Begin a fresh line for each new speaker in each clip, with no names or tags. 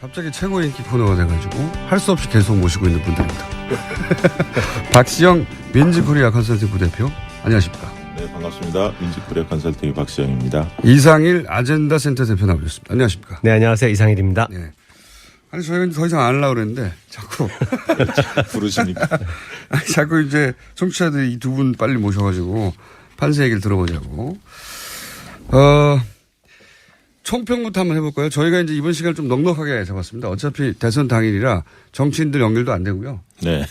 갑자기 최고의 인기 코너가 돼가지고 할 수 없이 계속 모시고 있는 분들입니다. 박시영 민지코리아 컨설팅 부대표 안녕하십니까?
네, 반갑습니다. 민지코리아 컨설팅의 박시영입니다.
이상일 아젠다 센터 대표 나오셨습니다. 안녕하십니까?
네, 안녕하세요. 이상일입니다.
네. 아니 저희가 더 이상 안 하려고 그랬는데 자꾸
부르시니까.
아니, 자꾸 이제 청취자들이 이 두 분 빨리 모셔가지고 판세 얘기를 들어보자고. 총평부터 한번 해볼까요? 저희가 이제 이번 시간을 좀 넉넉하게 잡았습니다. 어차피 대선 당일이라 정치인들 연결도 안 되고요.
네.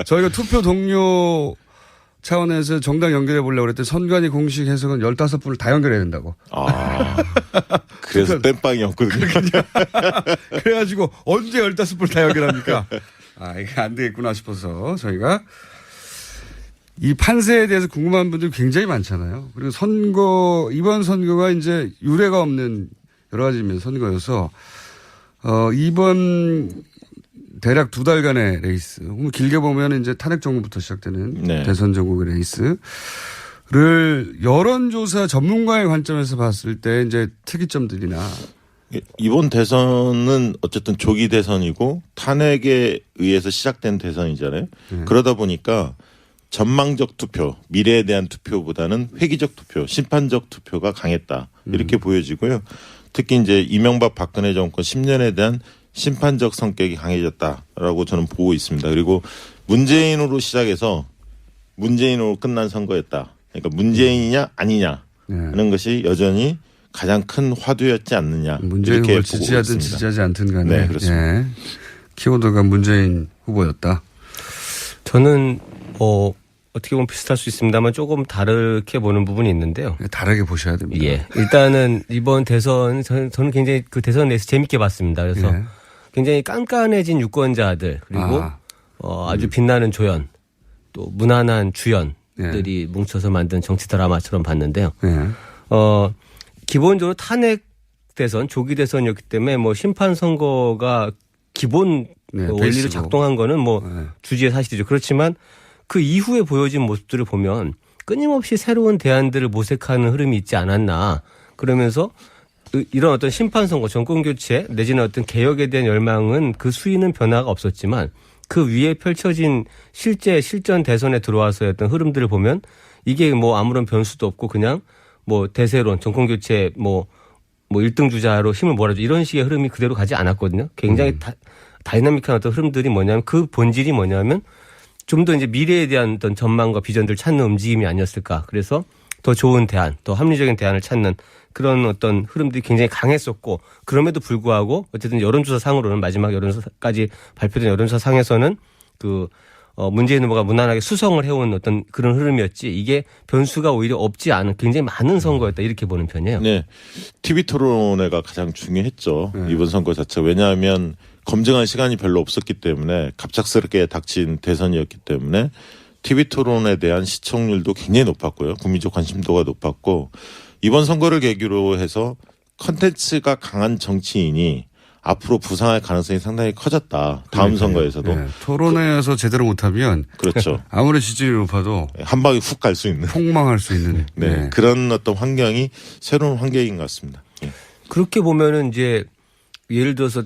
저희가 투표 동료 차원에서 정당 연결해 보려고 그랬더니 선관위 공식 해석은 15분을 다 연결해야 된다고.
아. 그래서 땜빵이었거든요.
그래가지고 언제 15분을 다 연결합니까? 아, 이게 안 되겠구나 싶어서 저희가 이 판세에 대해서 궁금한 분들이 굉장히 많잖아요. 그리고 이번 선거가 이제 유례가 없는 여러 가지 선거여서, 이번 대략 2달간의 레이스, 길게 보면 이제 탄핵 정부부터 시작되는
네.
대선 전국의 레이스를 여론조사 전문가의 관점에서 봤을 때 이제 특이점들이나
이번 대선은 어쨌든 조기 대선이고 탄핵에 의해서 시작된 대선이잖아요. 그러다 보니까 전망적 투표, 미래에 대한 투표보다는 회기적 투표, 심판적 투표가 강했다. 이렇게 보여지고요. 특히 이제 이명박 박근혜 정권 10년에 대한 심판적 성격이 강해졌다라고 저는 보고 있습니다. 그리고 문재인으로 시작해서 문재인으로 끝난 선거였다. 그러니까 문재인이냐 아니냐 하는 것이 여전히 가장 큰 화두였지 않느냐.
문재인
이렇게
후보를 지지하든 지지하지 않든 간에.
네, 그렇습니다.
예. 키워드가 문재인 후보였다.
저는 어떻게 보면 비슷할 수 있습니다만 조금 다르게 보는 부분이 있는데요.
다르게 보셔야 됩니다.
예. 일단은 이번 대선 저는 굉장히 그 대선 내에서 재밌게 봤습니다. 그래서
예.
굉장히 깐깐해진 유권자들 그리고 아주 빛나는 조연 또 무난한 주연들이 뭉쳐서 만든 정치 드라마처럼 봤는데요.
예.
기본적으로 탄핵 대선 조기 대선이었기 때문에 뭐 심판 선거가 기본 원리로
베이스고.
작동한 거는 뭐 주지의 사실이죠. 그렇지만 그 이후에 보여진 모습들을 보면 끊임없이 새로운 대안들을 모색하는 흐름이 있지 않았나. 그러면서 이런 어떤 심판 선거, 정권 교체 내지는 어떤 개혁에 대한 열망은 그 수위는 변화가 없었지만 그 위에 펼쳐진 실제 실전 대선에 들어와서의 어떤 흐름들을 보면 이게 뭐 아무런 변수도 없고 그냥 뭐 대세론, 정권 교체 뭐 1등 주자로 힘을 몰아줘 이런 식의 흐름이 그대로 가지 않았거든요. 굉장히 다이나믹한 어떤 흐름들이 뭐냐면 그 본질이 뭐냐면 좀 더 이제 미래에 대한 어떤 전망과 비전들을 찾는 움직임이 아니었을까. 그래서 더 좋은 대안, 더 합리적인 대안을 찾는 그런 어떤 흐름들이 굉장히 강했었고 그럼에도 불구하고 어쨌든 여론조사 상으로는 마지막 여론조사까지 발표된 여론조사 상에서는 문재인 후보가 무난하게 수성을 해온 어떤 그런 흐름이었지 이게 변수가 오히려 없지 않은 굉장히 많은 선거였다 이렇게 보는 편이에요.
네. TV 토론회가 가장 중요했죠. 이번 선거 자체가. 왜냐하면 검증할 시간이 별로 없었기 때문에 갑작스럽게 닥친 대선이었기 때문에 TV 토론에 대한 시청률도 굉장히 높았고요. 국민적 관심도가 높았고 이번 선거를 계기로 해서 컨텐츠가 강한 정치인이 앞으로 부상할 가능성이 상당히 커졌다. 다음 선거에서도.
네. 토론회에서 제대로 못하면
그렇죠.
아무리 지지율이 높아도
한 방에 훅 갈 수 있는.
폭망할 수 있는.
네. 그런 어떤 환경이 새로운 환경인 것 같습니다. 예.
그렇게 보면은 이제 예를 들어서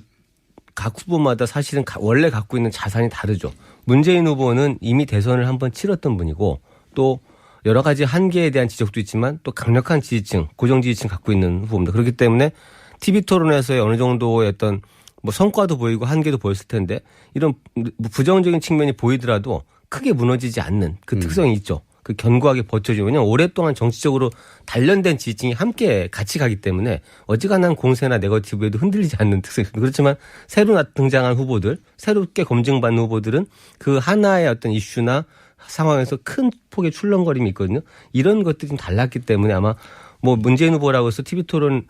각 후보마다 사실은 원래 갖고 있는 자산이 다르죠. 문재인 후보는 이미 대선을 한번 치렀던 분이고 또 여러 가지 한계에 대한 지적도 있지만 또 강력한 지지층, 고정 지지층 갖고 있는 후보입니다. 그렇기 때문에 TV 토론에서의 어느 정도의 어떤 뭐 성과도 보이고 한계도 보였을 텐데 이런 부정적인 측면이 보이더라도 크게 무너지지 않는 그 특성이 있죠. 그 견고하게 버텨주고 왜냐하면 오랫동안 정치적으로 단련된 지지층이 함께 같이 가기 때문에 어지간한 공세나 네거티브에도 흔들리지 않는 특성이 있습니다. 그렇지만 새로 등장한 후보들, 새롭게 검증받는 후보들은 그 하나의 어떤 이슈나 상황에서 큰 폭의 출렁거림이 있거든요. 이런 것들이 좀 달랐기 때문에 아마 뭐 문재인 후보라고 해서 TV 토론을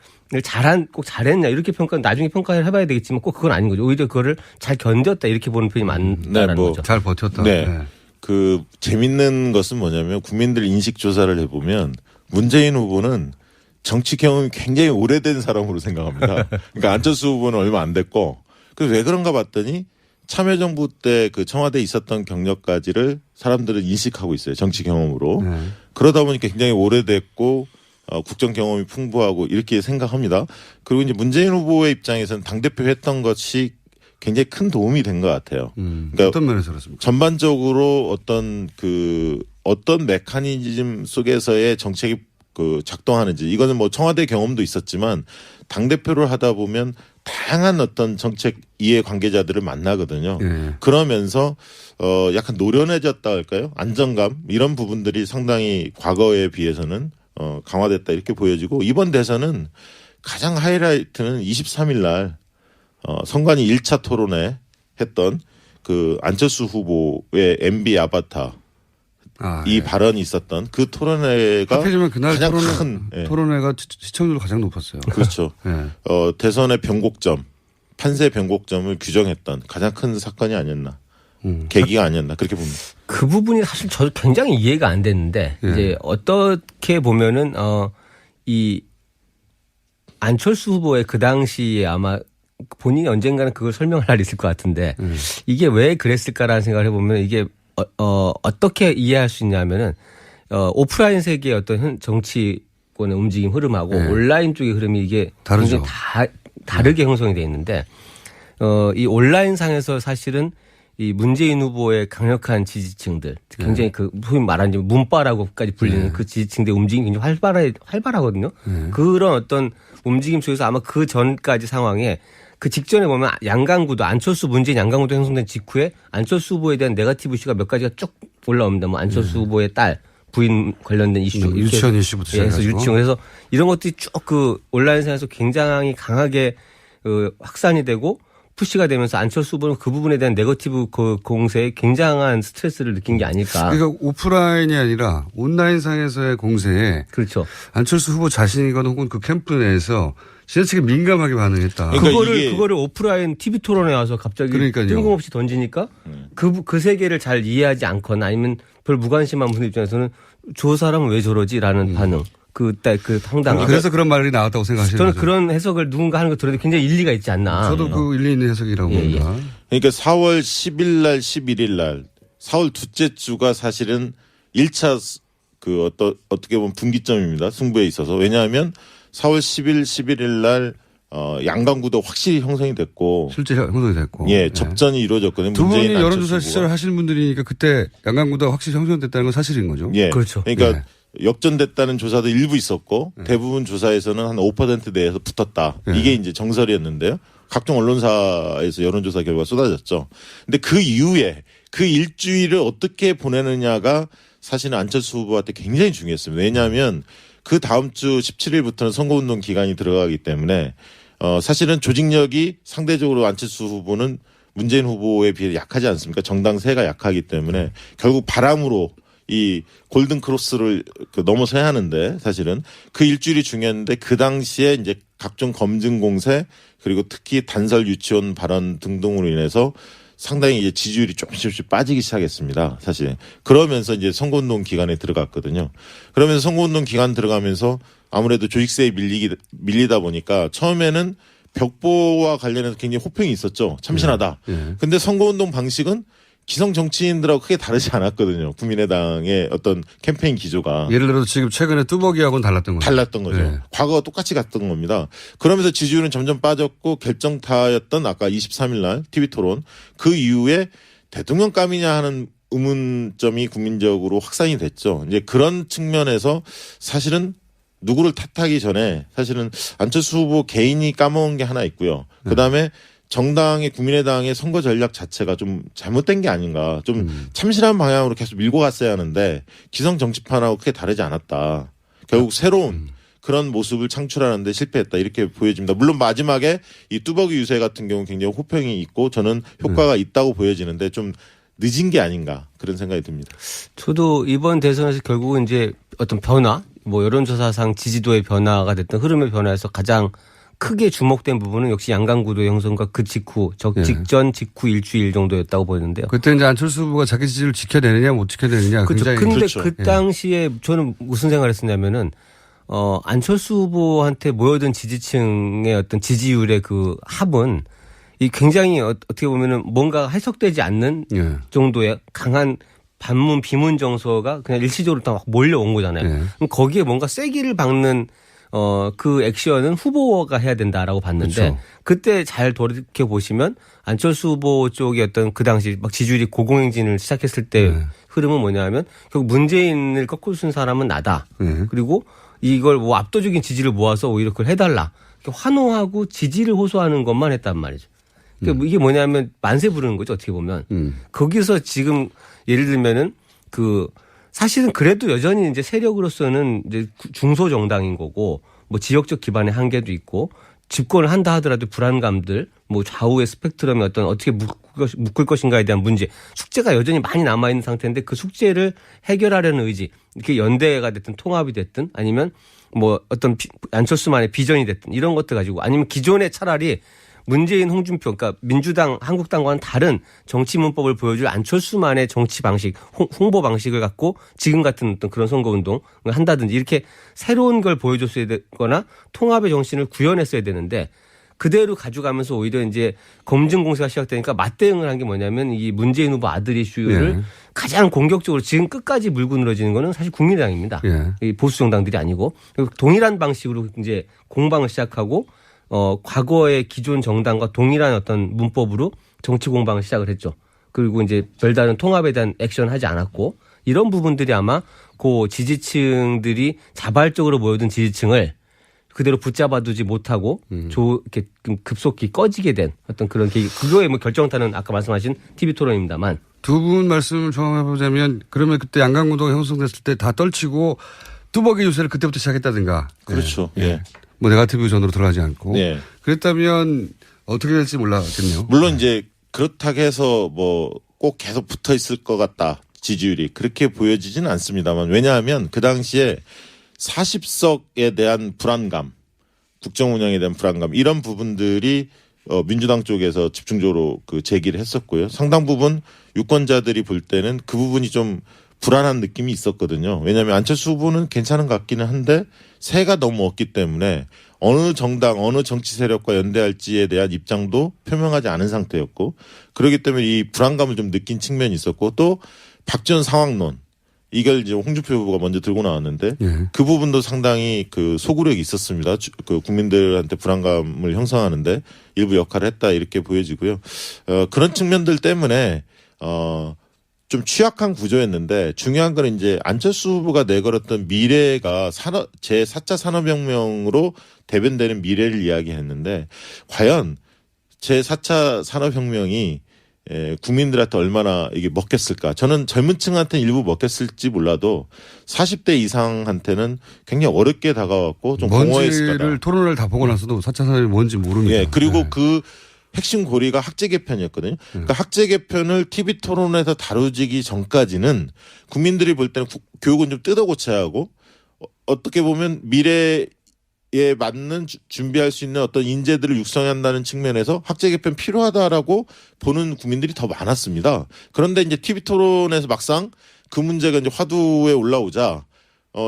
꼭 잘했냐 이렇게 나중에 평가를 해봐야 되겠지만 꼭 그건 아닌 거죠. 오히려 그거를 잘 견뎠다 이렇게 보는 편이 많다는 거죠.
잘 버텼다.
네. 그 재밌는 것은 뭐냐면 국민들 인식 조사를 해보면 문재인 후보는 정치 경험이 굉장히 오래된 사람으로 생각합니다. 그러니까 안철수 후보는 얼마 안 됐고 그래서 왜 그런가 봤더니 참여정부 때 그 청와대에 있었던 경력까지를 사람들은 인식하고 있어요. 정치 경험으로. 그러다 보니까 굉장히 오래됐고 국정 경험이 풍부하고 이렇게 생각합니다. 그리고 이제 문재인 후보의 입장에서는 당대표 했던 것이 굉장히 큰 도움이 된 것 같아요. 그러니까
어떤 면에서 그렇습니까?
전반적으로 어떤 메커니즘 속에서의 정책이 작동하는지 이거는 뭐 청와대 경험도 있었지만 당대표를 하다 보면 다양한 어떤 정책 이해 관계자들을 만나거든요.
예.
그러면서 약간 노련해졌다 할까요? 안정감 이런 부분들이 상당히 과거에 비해서는 강화됐다 이렇게 보여지고 이번 대선은 가장 하이라이트는 23일 날 선관위 1차 토론회 했던 그 안철수 후보의 MB 아바타 이 발언이 있었던 그 토론회가
하필이면 그날
가장 큰
토론회가 시청률 가장 높았어요.
그렇죠.
예.
대선의 변곡점, 판세 변곡점을 규정했던 가장 큰 사건이 아니었나, 계기가 아니었나 그렇게 봅니다.
그 부분이 사실 저도 굉장히 이해가 안 됐는데
예.
이제 어떻게 보면은 이 안철수 후보의 그 당시에 아마 본인이 언젠가는 그걸 설명할 날이 있을 것 같은데 이게 왜 그랬을까라는 생각을 해보면 이게 어떻게 이해할 수 있냐면은 오프라인 세계의 어떤 정치권의 움직임 흐름하고
네.
온라인 쪽의 흐름이 이게
다르죠.
굉장히 다르게 형성이 돼 있는데 이 온라인 상에서 사실은 이 문재인 후보의 강력한 지지층들 굉장히 그 소위 말하는 문바라고까지 불리는 그 지지층들의 움직임이 굉장히 활발하거든요. 그런 어떤 움직임 속에서 아마 그 전까지 상황에 그 직전에 보면 양강구도 안철수 문재인 양강구도 형성된 직후에 안철수 후보에 대한 네거티브 이슈가 몇 가지가 쭉 올라옵니다. 뭐 안철수 후보의 딸 부인 관련된 이슈,
유치원 이슈부터
해서
시작해서
유치원 그래서 이런 것들이 쭉 그 온라인상에서 굉장히 강하게 확산이 되고 푸시가 되면서 안철수 후보는 그 부분에 대한 네거티브 그 공세에 굉장한 스트레스를 느낀 게 아닐까.
그러니까 오프라인이 아니라 온라인상에서의 공세에
그렇죠.
안철수 후보 자신이거나 혹은 그 캠프 내에서 지나치게 민감하게 반응했다.
그러니까
그거를 오프라인 TV 토론에 와서 갑자기
그러니까요.
뜬금없이 던지니까 그 세계를 잘 이해하지 않거나 아니면 별 무관심한 분들 입장에서는 저 사람은 왜 저러지라는 반응. 그 황당함.
그래서 그런 말이 나왔다고 생각하시는
저는
거죠?
그런 해석을 누군가 하는 거 들어도 굉장히 일리가 있지 않나.
저도 그 일리 있는 해석이라고 봅니다.
그러니까 4월 10일 날 11일 날 4월 둘째 주가 사실은 1차 어떻게 보면 분기점입니다. 승부에 있어서. 왜냐하면 4월 10일 11일 날 양강구도 확실히 형성이 됐고
실제 형성이 됐고.
예, 접전이 이루어졌거든요.
두 분이
문재인,
여론조사
안철수
시절을
후보가.
하시는 분들이니까 그때 양강구도가 확실히 형성됐다는 건 사실인 거죠.
예.
그렇죠.
그러니까 역전됐다는 조사도 일부 있었고 대부분 조사에서는 한 5% 내에서 붙었다. 이게 이제 정설이었는데요. 각종 언론사에서 여론조사 결과 쏟아졌죠. 근데 그 이후에 그 일주일을 어떻게 보내느냐가 사실은 안철수 후보한테 굉장히 중요했습니다. 왜냐하면 그 다음 주 17일부터는 선거운동 기간이 들어가기 때문에 사실은 조직력이 상대적으로 안철수 후보는 문재인 후보에 비해 약하지 않습니까? 정당세가 약하기 때문에 결국 바람으로 이 골든 크로스를 넘어서야 하는데 사실은 그 일주일이 중요했는데 그 당시에 이제 각종 검증 공세 그리고 특히 단설 유치원 발언 등등으로 인해서 상당히 이제 지지율이 조금씩 빠지기 시작했습니다. 사실 그러면서 이제 선거운동 기간에 들어갔거든요. 그러면서 선거운동 기간 들어가면서 아무래도 조직세에 밀리다 보니까 처음에는 벽보와 관련해서 굉장히 호평이 있었죠. 참신하다. 근데 선거운동 방식은 기성 정치인들하고 크게 다르지 않았거든요. 국민의당의 어떤 캠페인 기조가.
예를 들어서 지금 최근에 뚜벅이하고는 달랐던 거죠.
달랐던 거죠.
네.
과거와 똑같이 갔던 겁니다. 그러면서 지지율은 점점 빠졌고 결정타였던 아까 23일 날 TV토론 그 이후에 대통령감이냐 하는 의문점이 국민적으로 확산이 됐죠. 이제 그런 측면에서 사실은 누구를 탓하기 전에 사실은 안철수 후보 개인이 까먹은 게 하나 있고요. 그다음에 정당의 국민의당의 선거 전략 자체가 좀 잘못된 게 아닌가. 좀 참신한 방향으로 계속 밀고 갔어야 하는데 기성 정치판하고 크게 다르지 않았다. 결국 새로운 그런 모습을 창출하는데 실패했다. 이렇게 보여집니다. 물론 마지막에 이 뚜벅이 유세 같은 경우는 굉장히 호평이 있고 저는 효과가 있다고 보여지는데 좀 늦은 게 아닌가 그런 생각이 듭니다.
저도 이번 대선에서 결국은 이제 어떤 변화, 뭐 여론조사상 지지도의 변화가 됐던 흐름의 변화에서 가장 크게 주목된 부분은 역시 양강구도 형성과 그 직후, 직전 직후 일주일 정도였다고 보이는데요.
그때 이제 안철수 후보가 자기 지지를 지켜내느냐 못 지켜내느냐
그렇죠.
굉장히
근데
그렇죠.
그 당시에 저는 무슨 생각을 했었냐면은 안철수 후보한테 모여든 지지층의 어떤 지지율의 그 합은 이 굉장히 어떻게 보면은 뭔가 해석되지 않는
예.
정도의 강한 반문 비문 정서가 그냥 일시적으로 다 몰려온 거잖아요.
네.
그럼 거기에 뭔가 세기를 박는 그 액션은 후보가 해야 된다라고 봤는데
그렇죠.
그때 잘 돌이켜 보시면 안철수 후보 쪽의 어떤 그 당시 막 지지율이 고공행진을 시작했을 때
네.
흐름은 뭐냐면 결국 문재인을 거꾸로 쓴 사람은 나다.
네.
그리고 이걸 뭐 압도적인 지지를 모아서 오히려 그걸 해달라. 환호하고 지지를 호소하는 것만 했단 말이죠. 그러니까 이게 뭐냐면 만세 부르는 거죠. 어떻게 보면. 거기서 지금 예를 들면은 그 사실은 그래도 여전히 이제 세력으로서는 이제 중소정당인 거고 뭐 지역적 기반의 한계도 있고 집권을 한다 하더라도 불안감들 뭐 좌우의 스펙트럼이 어떤 어떻게 묶을 것인가에 대한 문제 숙제가 여전히 많이 남아있는 상태인데 그 숙제를 해결하려는 의지 이렇게 연대가 됐든 통합이 됐든 아니면 뭐 어떤 안철수만의 비전이 됐든 이런 것들 가지고 아니면 기존에 차라리 문재인, 홍준표, 그러니까 민주당, 한국당과는 다른 정치 문법을 보여줄 안철수만의 정치 방식, 홍보 방식을 갖고 지금 같은 어떤 그런 선거운동을 한다든지 이렇게 새로운 걸 보여줬어야 되거나 통합의 정신을 구현했어야 되는데 그대로 가져가면서 오히려 이제 검증 공세가 시작되니까 맞대응을 한 게 뭐냐면 이 문재인 후보 아들 이슈를
예.
가장 공격적으로 지금 끝까지 물고 늘어지는 거는 사실 국민의당입니다.
예.
이 보수 정당들이 아니고 동일한 방식으로 이제 공방을 시작하고 과거의 기존 정당과 동일한 어떤 문법으로 정치 공방을 시작을 했죠. 그리고 이제 별다른 통합에 대한 액션 하지 않았고 이런 부분들이 아마 그 지지층들이 자발적으로 모여든 지지층을 그대로 붙잡아두지 못하고 이렇게 급속히 꺼지게 된 어떤 그런 계기. 그거에 뭐 결정타는 아까 말씀하신 TV 토론입니다만.
두 분 말씀을 종합해보자면 그러면 그때 양강운동이 형성됐을 때 다 떨치고 뚜벅이 유세를 그때부터 시작했다든가.
그렇죠.
예.
예.
뭐 네거티브 전으로 들어가지 않고.
예.
그랬다면 어떻게 될지 몰랐겠네요.
물론 이제 그렇다고 해서 뭐 꼭 계속 붙어 있을 것 같다. 지지율이. 그렇게 보여지지는 않습니다만 왜냐하면 그 당시에 40석에 대한 불안감, 국정 운영에 대한 불안감 이런 부분들이 민주당 쪽에서 집중적으로 그 제기를 했었고요. 상당 부분 유권자들이 볼 때는 그 부분이 좀 불안한 느낌이 있었거든요. 왜냐하면 안철수 후보는 괜찮은 것 같기는 한데 새가 너무 없기 때문에 어느 정당, 어느 정치 세력과 연대할지에 대한 입장도 표명하지 않은 상태였고 그렇기 때문에 이 불안감을 좀 느낀 측면이 있었고 또 박지원 상황론 이걸 이제 홍준표 후보가 먼저 들고 나왔는데
예.
그 부분도 상당히 그 소구력이 있었습니다. 그 국민들한테 불안감을 형성하는데 일부 역할을 했다 이렇게 보여지고요. 그런 측면들 때문에 좀 취약한 구조였는데 중요한 건 이제 안철수 후보가 내걸었던 미래가 제4차 산업혁명으로 대변되는 미래를 이야기했는데 과연 제4차 산업혁명이 국민들한테 얼마나 이게 먹혔을까. 저는 젊은 층한테는 일부 먹혔을지 몰라도 40대 이상한테는 굉장히 어렵게 다가왔고 좀 공허했을 거다.
뭔지를 토론을 다 보고 나서도 4차 산업이 뭔지 모릅니다.
예, 그리고
네.
그 핵심 고리가 학제 개편이었거든요. 그러니까 학제 개편을 TV 토론에서 다루지기 전까지는 국민들이 볼 때는 교육은 좀 뜯어 고쳐야 하고 어떻게 보면 미래에 맞는 준비할 수 있는 어떤 인재들을 육성해야 한다는 측면에서 학제 개편 필요하다라고 보는 국민들이 더 많았습니다. 그런데 이제 TV 토론에서 막상 그 문제가 이제 화두에 올라오자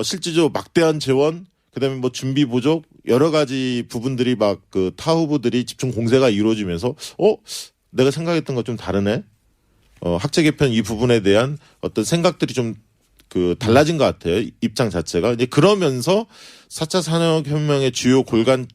실질적으로 막대한 재원 그다음에 뭐 준비 부족 여러 가지 부분들이 막 그 타 후보들이 집중 공세가 이루어지면서 내가 생각했던 것 좀 다르네. 학제 개편 이 부분에 대한 어떤 생각들이 좀 그 달라진 것 같아요. 입장 자체가. 이제 그러면서 4차 산업혁명의 주요 골간축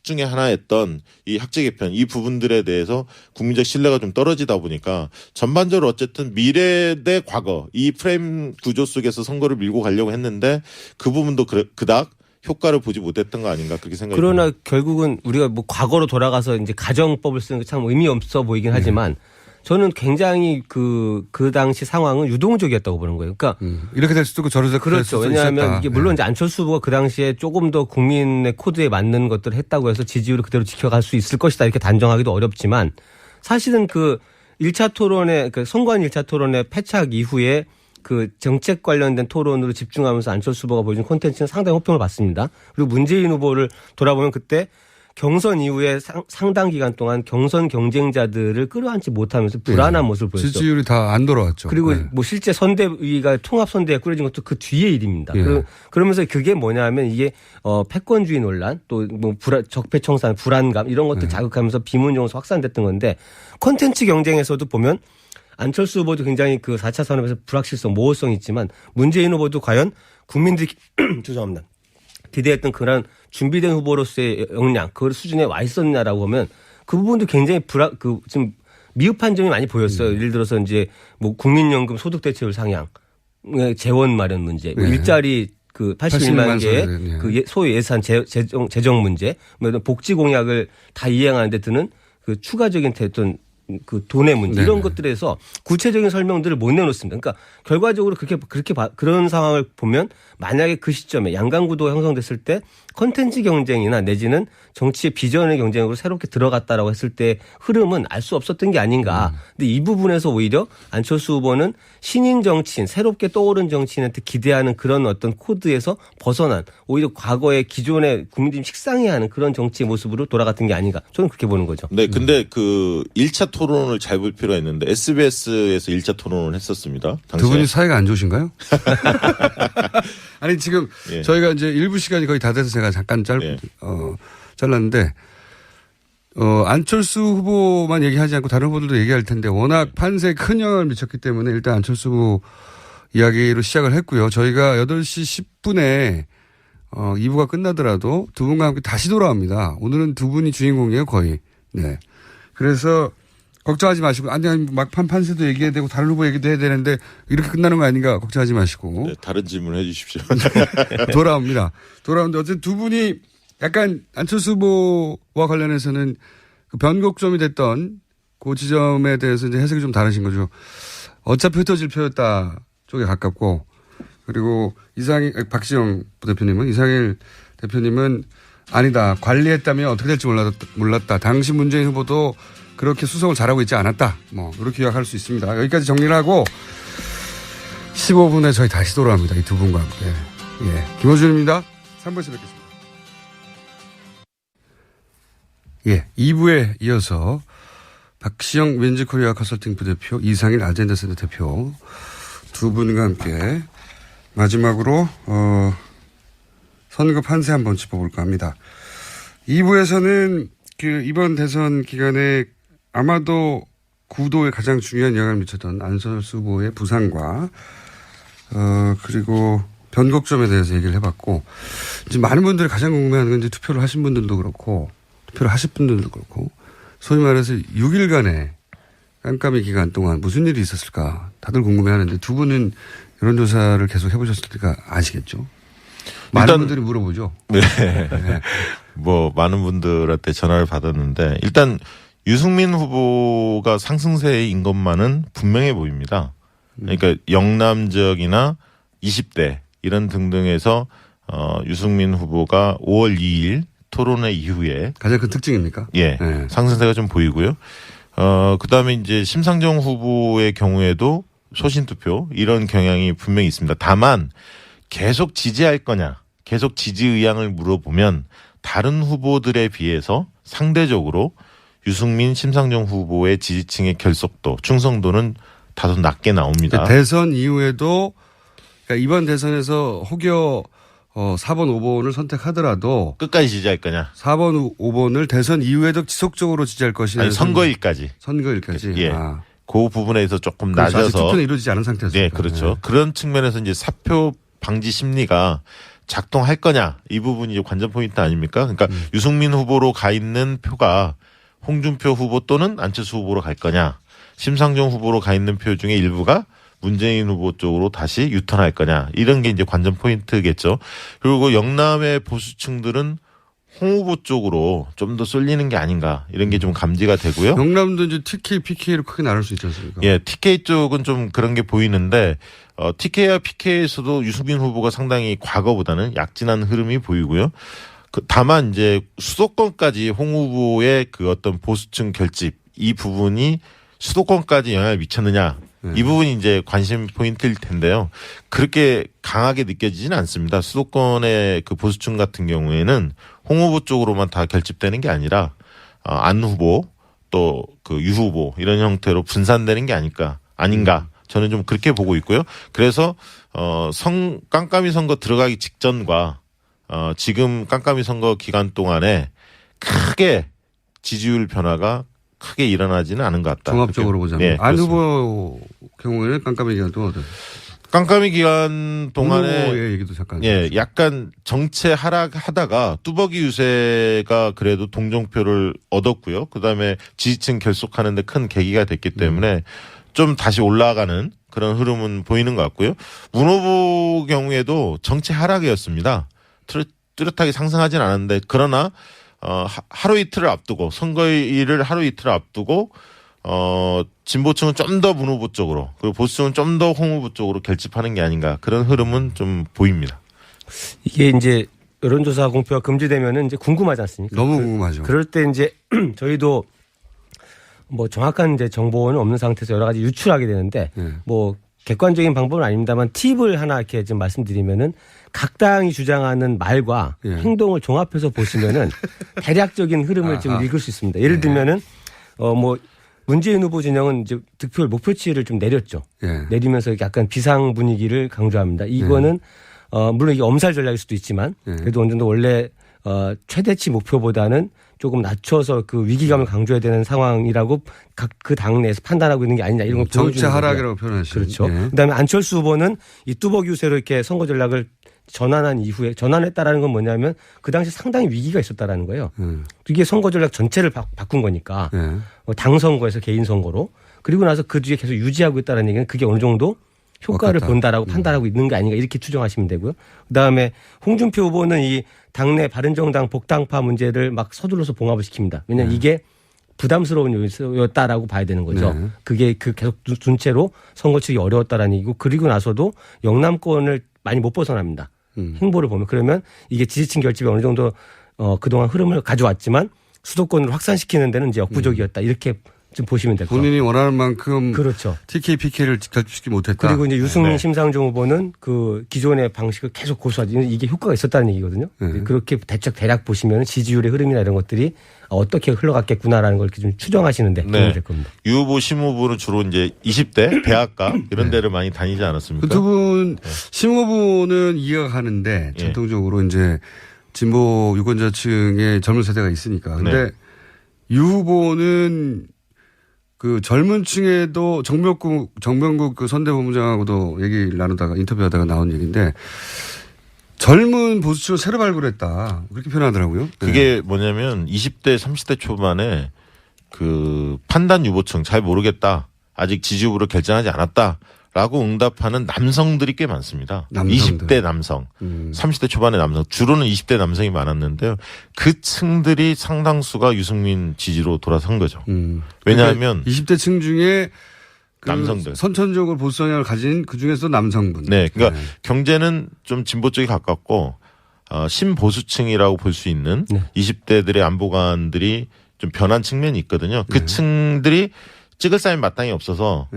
중에 하나였던 이 학제 개편 이 부분들에 대해서 국민적 신뢰가 좀 떨어지다 보니까 전반적으로 어쨌든 미래 대 과거 이 프레임 구조 속에서 선거를 밀고 가려고 했는데 그 부분도 그닥 효과를 보지 못했던 거 아닌가 그렇게 생각이
그러나
듭니다.
결국은 우리가 뭐 과거로 돌아가서 이제 가정법을 쓰는 게 참 의미 없어 보이긴 하지만 저는 굉장히 그 당시 상황은 유동적이었다고 보는 거예요. 그러니까
이렇게 될 수도 있고 저렇게 될
그렇죠.
수도
왜냐하면
있었다.
이게 물론 이제 안철수 후보가 그 당시에 조금 더 국민의 코드에 맞는 것들을 했다고 해서 지지율을 그대로 지켜갈 수 있을 것이다 이렇게 단정하기도 어렵지만 사실은 그 1차 토론의 그 선거안 1차 토론의 패착 이후에 그 정책 관련된 토론으로 집중하면서 안철수 후보가 보여준 콘텐츠는 상당히 호평을 받습니다. 그리고 문재인 후보를 돌아보면 그때 경선 이후에 상당 기간 동안 경선 경쟁자들을 끌어안지 못하면서 불안한 모습을 보였죠.
지지율이 다 안 돌아왔죠.
그리고
네.
뭐 실제 선대위가 통합선대가 꾸려진 것도 그 뒤의 일입니다.
예.
그러면서 그게 뭐냐면 이게 패권주의 논란 또 뭐 적폐청산 불안감 이런 것들 자극하면서 비문정서 확산됐던 건데 콘텐츠 경쟁에서도 보면 안철수 후보도 굉장히 그 4차 산업에서 불확실성, 모호성이 있지만 문재인 후보도 과연 국민들이 죄송합니다. 기대했던 그런 준비된 후보로서의 역량, 그 수준에 와 있었냐라고 하면 그 부분도 굉장히 지금 미흡한 점이 많이 보였어요. 예를 들어서 이제 뭐 국민연금 소득대체율 상향, 재원 마련 문제, 뭐
네.
일자리 그 81만 개의
네.
그 소위 예산 재정 문제, 뭐 복지 공약을 다 이행하는 데 드는 그 추가적인 어떤 그 돈의 문제
네네.
이런 것들에서 구체적인 설명들을 못 내놓습니다. 그러니까 결과적으로 그런 상황을 보면 만약에 그 시점에 양강구도가 형성됐을 때 컨텐츠 경쟁이나 내지는 정치의 비전의 경쟁으로 새롭게 들어갔다라고 했을 때 흐름은 알 수 없었던 게 아닌가. 근데 이 부분에서 오히려 안철수 후보는 신인 정치인, 새롭게 떠오른 정치인한테 기대하는 그런 어떤 코드에서 벗어난 오히려 과거의 기존의 국민들이 식상해하는 그런 정치의 모습으로 돌아갔던 게 아닌가. 저는 그렇게 보는 거죠.
네, 근데 그 1차 토론을 잘 볼 필요가 있는데 SBS에서 1차 토론을 했었습니다.
두
당시에.
분이 사이가 안 좋으신가요? 아니 지금
예.
저희가 이제 일부 시간이 거의 다 돼서 제가 잠깐
예.
잘랐는데 안철수 후보만 얘기하지 않고 다른 후보들도 얘기할 텐데 워낙 판세에 큰 영향을 미쳤기 때문에 일단 안철수 후보 이야기로 시작을 했고요. 저희가 8시 10분에 2부가 끝나더라도 두 분과 함께 다시 돌아옵니다. 오늘은 두 분이 주인공이에요, 거의. 네. 그래서 걱정하지 마시고, 아니, 막판 판세도 얘기해야 되고, 다른 후보 얘기도 해야 되는데, 이렇게 끝나는 거 아닌가 걱정하지 마시고.
네, 다른 질문을 해 주십시오.
돌아옵니다. 돌아오는데, 어쨌든 두 분이 약간 안철수 후보와 관련해서는 그 변곡점이 됐던 그 지점에 대해서 이제 해석이 좀 다르신 거죠. 어차피 흩어질 표였다 쪽에 가깝고, 그리고 박시영 부대표님은, 이상일 대표님은 아니다. 관리했다면 어떻게 될지 몰랐다. 당시 문재인 후보도 그렇게 수석을 잘하고 있지 않았다. 뭐 이렇게 요약할 수 있습니다. 여기까지 정리를 하고 15분에 저희 다시 돌아옵니다. 이 두 분과 함께. 예, 김호준입니다. 3부에서 뵙겠습니다. 예, 2부에 이어서 박시영 왠지코리아 컨설팅 부대표, 이상일 아젠다센터 대표 두 분과 함께 마지막으로 선거 판세 한번 짚어볼까 합니다. 2부에서는 그 이번 대선 기간에 아마도 구도에 가장 중요한 영향을 미쳤던 안철수 후보의 부상과 그리고 변곡점에 대해서 얘기를 해봤고, 이제 많은 분들이 가장 궁금해하는 건 이제 투표를 하신 분들도 그렇고 투표를 하실 분들도 그렇고, 소위 말해서 6일간의 깜깜이 기간 동안 무슨 일이 있었을까 다들 궁금해하는데, 두 분은 여론조사를 계속 해보셨으니까 아시겠죠? 많은 분들이 물어보죠.
네. 뭐 많은 분들한테 전화를 받았는데 일단 유승민 후보가 상승세인 것만은 분명해 보입니다. 그러니까 영남 지역이나 20대 이런 등등에서 유승민 후보가 5월 2일 토론회 이후에
가장 큰 특징입니까?
예,
네.
상승세가 좀 보이고요. 그다음에 이제 심상정 후보의 경우에도 소신 투표 이런 경향이 분명히 있습니다. 다만 계속 지지할 거냐, 계속 지지 의향을 물어보면 다른 후보들에 비해서 상대적으로 유승민, 심상정 후보의 지지층의 결속도, 충성도는 다소 낮게 나옵니다.
대선 이후에도, 그러니까 이번 대선에서 혹여 4번, 5번을 선택하더라도
끝까지 지지할 거냐?
4번, 5번을 대선 이후에도 지속적으로 지지할 것이냐.
아니, 선거일까지.
선거일까지.
예.
아.
그 부분에서 조금
그렇죠. 아직
낮아서.
투표는 이루어지지 않은 상태였습니다.
네, 그렇죠. 그런 측면에서 이제 사표 방지 심리가 작동할 거냐, 이 부분이 이제 관전 포인트 아닙니까? 그러니까 유승민 후보로 가 있는 표가 홍준표 후보 또는 안철수 후보로 갈 거냐, 심상정 후보로 가 있는 표 중에 일부가 문재인 후보 쪽으로 다시 유턴할 거냐, 이런 게 이제 관전 포인트겠죠. 그리고 영남의 보수층들은 홍 후보 쪽으로 좀 더 쏠리는 게 아닌가, 이런 게 좀 감지가 되고요.
영남도 이제 TK, PK로 크게 나눌 수 있지 않습니까?
예, TK 쪽은 좀 그런 게 보이는데, TK와 PK에서도 유승민 후보가 상당히 과거보다는 약진한 흐름이 보이고요. 다만 이제 수도권까지 홍 후보의 그 어떤 보수층 결집, 이 부분이 수도권까지 영향을 미쳤느냐, 이 부분이 이제 관심 포인트일 텐데요. 그렇게 강하게 느껴지지는 않습니다. 수도권의 그 보수층 같은 경우에는 홍 후보 쪽으로만 다 결집되는 게 아니라 안 후보 또 그 유 후보 이런 형태로 분산되는 게 아닌가. 저는 좀 그렇게 보고 있고요. 그래서 깜깜이 선거 들어가기 직전과 지금 깜깜이 선거 기간 동안에 크게 지지율 변화가 크게 일어나지는 않은 것 같다.
종합적으로
그렇게.
보자면
네,
안
그렇습니다.
후보 경우에는 깜깜이 기간 동안 어떤
깜깜이 기간 동안에
후보의 얘기도 잠깐
예, 약간 정체 하락하다가 뚜벅이 유세가 그래도 동정표를 얻었고요. 그다음에 지지층 결속하는데 큰 계기가 됐기 때문에 좀 다시 올라가는 그런 흐름은 보이는 것 같고요. 문 후보 경우에도 정체 하락이었습니다. 뚜렷하게 상승하진 않았는데 그러나 하루 이틀을 앞두고 선거일을 하루 이틀을 앞두고 진보층은 좀 더 문 후보 쪽으로 그리고 보수층은 좀 더 홍 후보 쪽으로 결집하는 게 아닌가 그런 흐름은 좀 보입니다.
이게 이제 여론조사 공표가 금지되면은 이제 궁금하지 않습니까?
너무 궁금하죠.
그럴 때 이제 저희도 뭐 정확한 이제 정보는 없는 상태에서 여러 가지 유출하게 되는데 뭐 객관적인 방법은 아닙니다만 팁을 하나 이렇게 좀 말씀드리면은 각 당이 주장하는 말과 행동을 종합해서 보시면은 대략적인 흐름을 좀 읽을 수 있습니다. 예를 들면은 뭐 문재인 후보 진영은 이제 득표율 목표치를 좀 내렸죠. 내리면서 약간 비상 분위기를 강조합니다. 이거는 물론 이게 엄살 전략일 수도 있지만 그래도 어느 정도 원래 최대치 목표보다는 조금 낮춰서 그 위기감을 강조해야 되는 상황이라고 각 그 당내에서 판단하고 있는 게 아니냐 이런 걸 보여주는
정체 하락이라고 표현하시죠.
그렇죠. 그다음에 안철수 후보는 이 뚜벅이 유세로 이렇게 선거 전략을 전환한 이후에 전환했다라는 건 뭐냐면 그 당시 상당히 위기가 있었다라는 거예요. 이게 선거 전략 전체를 바꾼 거니까 당 선거에서 개인 선거로 그리고 나서 그 뒤에 계속 유지하고 있다는 얘기는 그게 어느 정도 효과를 본다라고 판단하고 있는 게 아닌가 이렇게 추정하시면 되고요. 그다음에 홍준표 후보는 이 당내 바른정당 복당파 문제를 막 서둘러서 봉합을 시킵니다. 왜냐하면 이게 부담스러운 요소였다라고 봐야 되는 거죠. 그게 그 계속 둔 채로 선거 치기 어려웠다라는 얘기고 그리고 나서도 영남권을 많이 못 벗어납니다. 행보를 보면 그러면 이게 지지층 결집이 어느 정도 그동안 흐름을 가져왔지만 수도권을 확산시키는 데는 이제 역부족이었다 이렇게 좀 보시면 될 것 같아요.
본인이 원하는 만큼
그렇죠.
TK, PK를 결집시키지 못했다.
그리고 이제 유승민 심상정 후보는 그 기존의 방식을 계속 고수하지 이게 효과가 있었다는 얘기거든요. 그렇게 대략 보시면 지지율의 흐름이나 이런 것들이 어떻게 흘러갔겠구나라는 걸 이렇게 좀 추정하시는데 도움이 될 겁니다.
유 후보, 심 후보는 주로 이제 20대 대학가 이런 데를 많이 다니지 않았습니까?
그 두 분, 심 후보는 이해가 가는데 전통적으로 이제 진보 유권자층의 젊은 세대가 있으니까. 근데 유 후보는 그 젊은 층에도 정명국 그 선대본부장하고도 얘기를 나누다가 인터뷰하다가 나온 얘기인데 젊은 보수층을 새로 발굴했다. 그렇게 표현하더라고요.
그게 뭐냐면 20대, 30대 초반에 그 판단 유보층 잘 모르겠다. 아직 지지 후보를 결정하지 않았다. 라고 응답하는 남성들이 꽤 많습니다. 남성들. 20대 남성, 30대 초반의 남성, 주로는 20대 남성이 많았는데요. 그 층들이 상당수가 유승민 지지로 돌아선 거죠. 왜냐하면
20대 층 중에 그
남성들.
선천적으로 보수 성향을 가진 그 중에서도 남성분.
네. 그러니까 경제는 좀 진보 쪽에 가깝고 신보수층이라고 볼 수 있는 20대들의 안보관들이 좀 변한 측면이 있거든요. 그 층들이 찍을 사람이 마땅히 없어서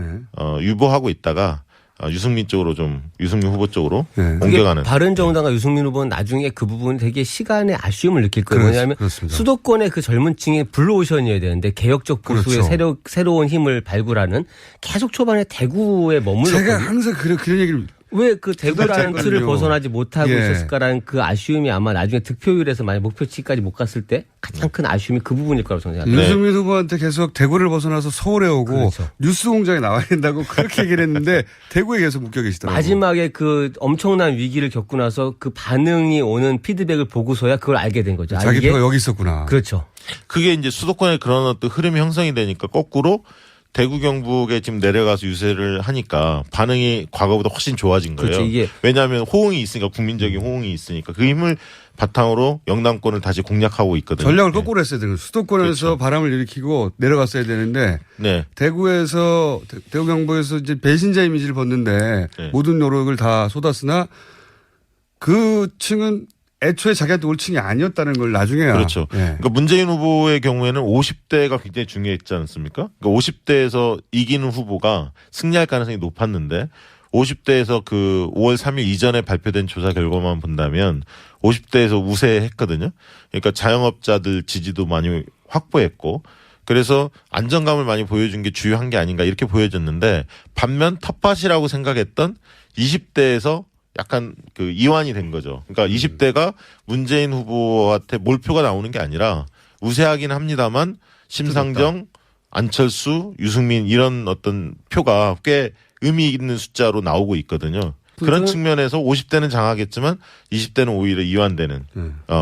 유보하고 있다가 유승민 쪽으로 좀 유승민 후보 쪽으로 옮겨가는.
바른정당과 유승민 후보는 나중에 그 부분 되게 시간의 아쉬움을 느낄 거예요. 왜냐하면
그렇습니다.
수도권의 그 젊은 층의 블루오션이어야 되는데 개혁적 보수의 새로운 힘을 발굴하는 계속 초반에 대구에 머물렀거든요.
제가 항상 그런 얘기를
왜 그 대구라는 틀을
했거든요.
벗어나지 못하고 있었을까라는 그 아쉬움이 아마 나중에 득표율에서 만약 목표치까지 못 갔을 때 가장 큰 아쉬움이 그 부분일 거라고 저는 생각합니다.
유승민 후보한테 계속 대구를 벗어나서 서울에 오고 뉴스 공장에 나와야 된다고 그렇게 얘기를 했는데 대구에 계속 묶여 계시더라고요.
마지막에 그 엄청난 위기를 겪고 나서 그 반응이 오는 피드백을 보고서야 그걸 알게 된 거죠.
자기
이게
표가 여기 있었구나.
그렇죠.
그게 이제 수도권에 그런 어떤 흐름이 형성이 되니까 거꾸로 대구 경북에 지금 내려가서 유세를 하니까 반응이 과거보다 훨씬 좋아진 거예요.
그렇죠. 이게
왜냐하면 호응이 있으니까 국민적인 호응이 있으니까 그 힘을 바탕으로 영남권을 다시 공략하고 있거든요.
전략을 거꾸로 했어야 되는 거예요. 수도권에서 바람을 일으키고 내려갔어야 되는데 대구에서 대구 경북에서 이제 배신자 이미지를 벗는데 모든 노력을 다 쏟았으나 그 층은 애초에 자기한테 올 층이 아니었다는 걸 나중에야.
그렇죠. 그러니까 문재인 후보의 경우에는 50대가 굉장히 중요했지 않습니까? 그러니까 50대에서 이기는 후보가 승리할 가능성이 높았는데 50대에서 그 5월 3일 이전에 발표된 조사 결과만 본다면 50대에서 우세했거든요. 그러니까 자영업자들 지지도 많이 확보했고 그래서 안정감을 많이 보여준 게 주요한 게 아닌가 이렇게 보여졌는데 반면 텃밭이라고 생각했던 20대에서 약간 그 이완이 된 거죠. 그러니까 20대가 문재인 후보한테 몰표가 나오는 게 아니라 우세하긴 합니다만 심상정 안철수, 유승민 이런 어떤 표가 꽤 의미 있는 숫자로 나오고 있거든요. 그런 측면에서 50대는 장하겠지만 20대는 오히려 이완되는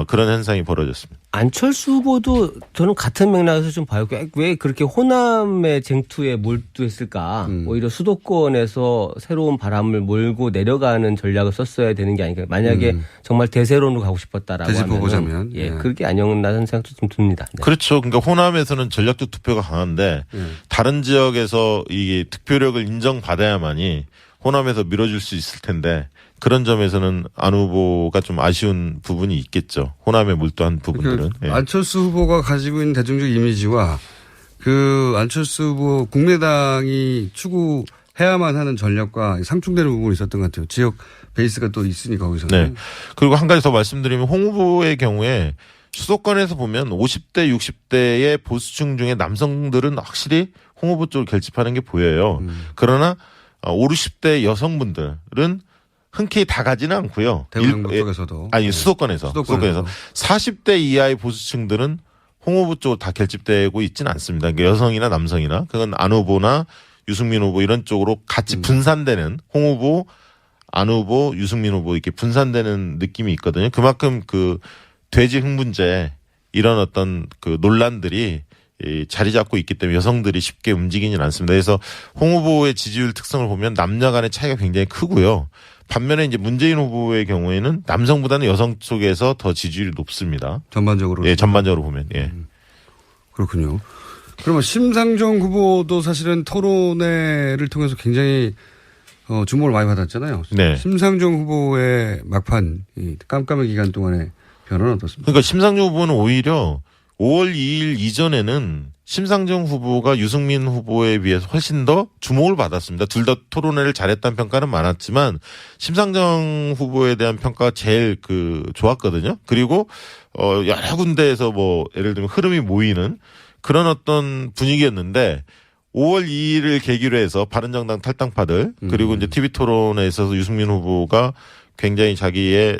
그런 현상이 벌어졌습니다.
안철수 후보도 저는 같은 맥락에서 좀 봐요. 왜 그렇게 호남의 쟁투에 몰두했을까? 오히려 수도권에서 새로운 바람을 몰고 내려가는 전략을 썼어야 되는 게 아닌가. 만약에 정말 대세론으로 가고 싶었다라고
되짚어보자면.
예, 그렇게 아니었나는 생각도 좀 듭니다. 네.
그렇죠. 그러니까 호남에서는 전략적 투표가 강한데 다른 지역에서 이게 득표력을 인정받아야만이 호남에서 밀어줄 수 있을 텐데 그런 점에서는 안 후보가 좀 아쉬운 부분이 있겠죠. 호남에 몰두한 부분들은.
그 안철수 후보가 가지고 있는 대중적 이미지와 그 안철수 후보 국민의당이 추구해야만 하는 전략과 상충되는 부분이 있었던 것 같아요. 지역 베이스가 또 있으니까 거기서는.
네. 그리고 한 가지 더 말씀드리면 홍 후보의 경우에 수도권에서 보면 50대, 60대의 보수층 중에 남성들은 확실히 홍 후보 쪽을 결집하는 게 보여요. 그러나 50, 60대 여성분들은 흔쾌히 다 가지는 않고요.
대구 쪽에서도.
아니 수도권에서 40대 이하의 보수층들은 홍 후보 쪽으로 다 결집되고 있지는 않습니다. 그러니까 여성이나 남성이나 그건 안 후보나 유승민 후보 이런 쪽으로 같이 분산되는 홍 후보, 안 후보, 유승민 후보 이렇게 분산되는 느낌이 있거든요. 그만큼 그 돼지 흥분제 이런 어떤 그 논란들이 자리 잡고 있기 때문에 여성들이 쉽게 움직이지는 않습니다. 그래서 홍 후보의 지지율 특성을 보면 남녀 간의 차이가 굉장히 크고요. 반면에 이제 문재인 후보의 경우에는 남성보다는 여성 쪽에서 더 지지율이 높습니다.
전반적으로.
예, 전반적으로 보면. 예.
그렇군요. 그러면 심상정 후보도 사실은 토론회를 통해서 굉장히 주목을 많이 받았잖아요.
네.
심상정 후보의 막판 이 깜깜한 기간 동안의 변화는 어떻습니까?
그러니까 심상정 후보는 오히려 5월 2일 이전에는 심상정 후보가 유승민 후보에 비해서 훨씬 더 주목을 받았습니다. 둘 다 토론회를 잘했다는 평가는 많았지만 심상정 후보에 대한 평가가 제일 좋았거든요. 그리고 여러 군데에서 뭐 예를 들면 흐름이 모이는 그런 어떤 분위기였는데 5월 2일을 계기로 해서 바른정당 탈당파들 그리고 이제 TV 토론에 있어서 유승민 후보가 굉장히 자기의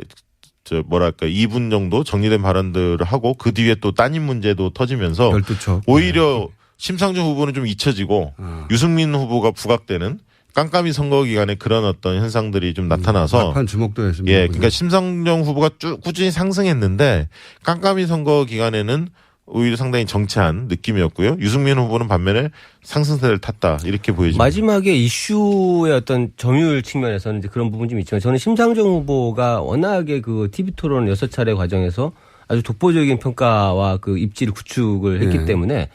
2분 정도 정리된 발언들을 하고 그 뒤에 또 따님 문제도 터지면서
12척.
오히려 심상정 후보는 좀 잊혀지고 유승민 후보가 부각되는 깜깜이 선거 기간에 그런 어떤 현상들이 좀 나타나서
막판 주목도 했습니다.
예, 그러니까 심상정 후보가 꾸준히 상승했는데 깜깜이 선거 기간에는 오히려 상당히 정체한 느낌이었고요. 유승민 후보는 반면에 상승세를 탔다 이렇게 보여집니다.
마지막에 이슈의 어떤 점유율 측면에서는 이제 그런 부분이 좀 있지만 저는 심상정 후보가 워낙에 그 TV 토론 6차례 과정에서 아주 독보적인 평가와 그 입지를 구축을 했기 때문에